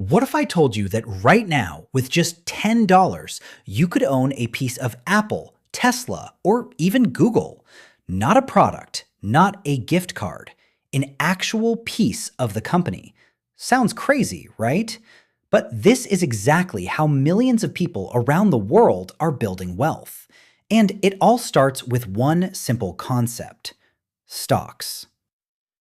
What if I told you that right now, with just $10, you could own a piece of Apple, Tesla, or even Google? Not a product, not a gift card, an actual piece of the company. Sounds crazy, right? But this is exactly how millions of people around the world are building wealth. And it all starts with one simple concept: stocks.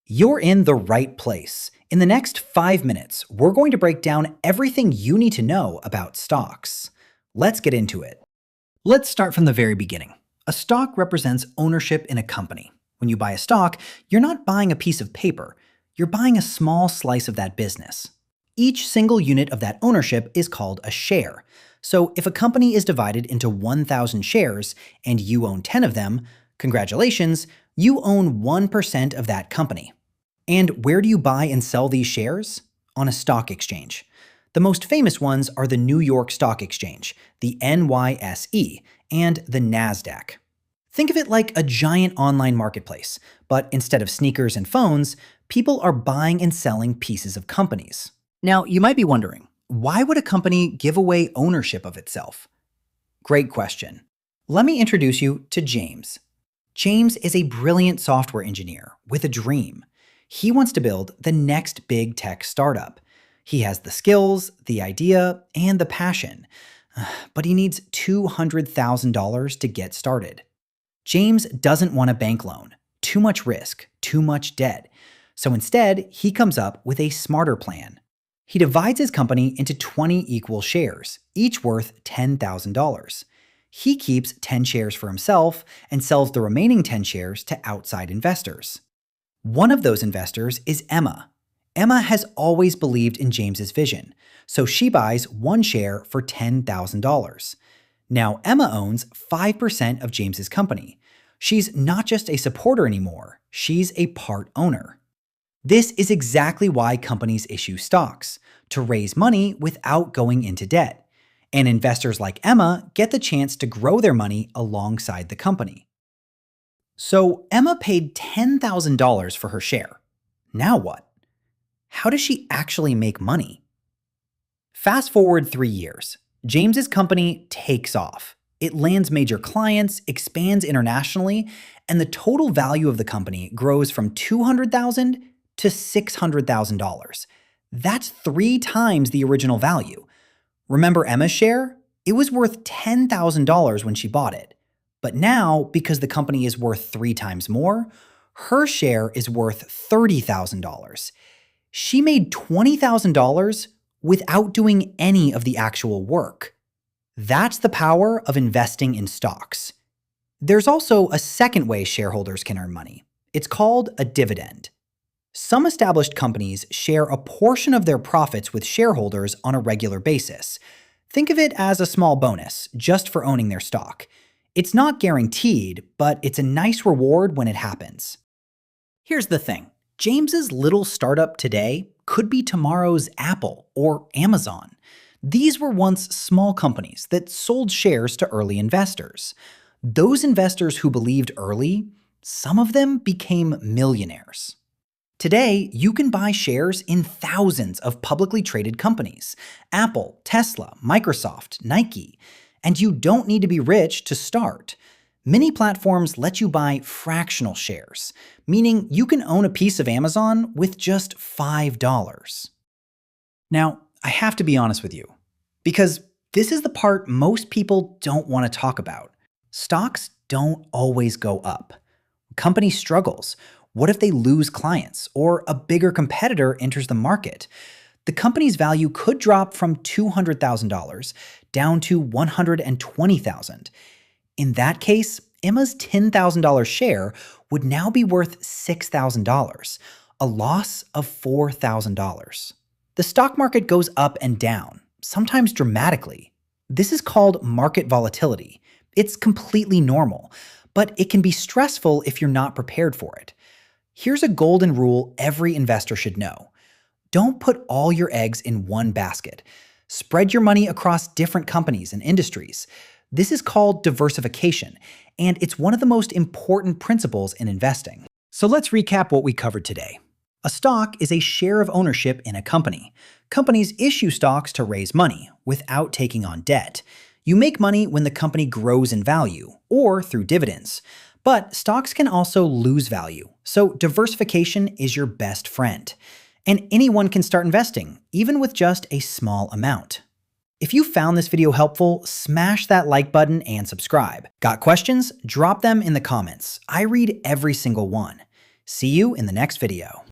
You're in the right place. In the next 5 minutes, we're going to break down everything you need to know about stocks. Let's get into it. Let's start from the very beginning. A stock represents ownership in a company. When you buy a stock, you're not buying a piece of paper. You're buying a small slice of that business. Each single unit of that ownership is called a share. So if a company is divided into 1,000 shares and you own 10 of them, congratulations, you own 1% of that company. And where do you buy and sell these shares? On a stock exchange. The most famous ones are the New York Stock Exchange, the NYSE, and the NASDAQ. Think of it like a giant online marketplace, but instead of sneakers and phones, people are buying and selling pieces of companies. Now, you might be wondering, why would a company give away ownership of itself? Great question. Let me introduce you to James. James is a brilliant software engineer with a dream. He wants to build the next big tech startup. He has the skills, the idea, and the passion, but he needs $200,000 to get started. James doesn't want a bank loan, too much risk, too much debt. So instead, he comes up with a smarter plan. He divides his company into 20 equal shares, each worth $10,000. He keeps 10 shares for himself and sells the remaining 10 shares to outside investors. One of those investors is Emma. Emma has always believed in James's vision, so she buys one share for $10,000. Now Emma owns 5% of James's company. She's not just a supporter anymore, she's a part owner. This is exactly why companies issue stocks, to raise money without going into debt. And investors like Emma get the chance to grow their money alongside the company. So Emma paid $10,000 for her share. Now what? How does she actually make money? Fast forward 3 years. James's company takes off. It lands major clients, expands internationally, and the total value of the company grows from $200,000 to $600,000. That's 3 times the original value. Remember Emma's share? It was worth $10,000 when she bought it. But now, because the company is worth 3 times more, her share is worth $30,000. She made $20,000 without doing any of the actual work. That's the power of investing in stocks. There's also a second way shareholders can earn money. It's called a dividend. Some established companies share a portion of their profits with shareholders on a regular basis. Think of it as a small bonus, just for owning their stock. It's not guaranteed, but it's a nice reward when it happens. Here's the thing. James's little startup today could be tomorrow's Apple or Amazon. These were once small companies that sold shares to early investors. Those investors who believed early, some of them became millionaires. Today, you can buy shares in thousands of publicly traded companies: Apple, Tesla, Microsoft, Nike. And you don't need to be rich to start. Many platforms let you buy fractional shares, meaning you can own a piece of Amazon with just $5. Now, I have to be honest with you, because this is the part most people don't want to talk about. Stocks don't always go up. A company struggles. What if they lose clients or a bigger competitor enters the market? The company's value could drop from $200,000 down to $120,000. In that case, Emma's $10,000 share would now be worth $6,000, a loss of $4,000. The stock market goes up and down, sometimes dramatically. This is called market volatility. It's completely normal, but it can be stressful if you're not prepared for it. Here's a golden rule every investor should know. Don't put all your eggs in one basket. Spread your money across different companies and industries. This is called diversification, and it's one of the most important principles in investing. So let's recap what we covered today. A stock is a share of ownership in a company. Companies issue stocks to raise money without taking on debt. You make money when the company grows in value or through dividends. But stocks can also lose value, so diversification is your best friend. And anyone can start investing, even with just a small amount. If you found this video helpful, smash that like button and subscribe. Got questions? Drop them in the comments. I read every single one. See you in the next video.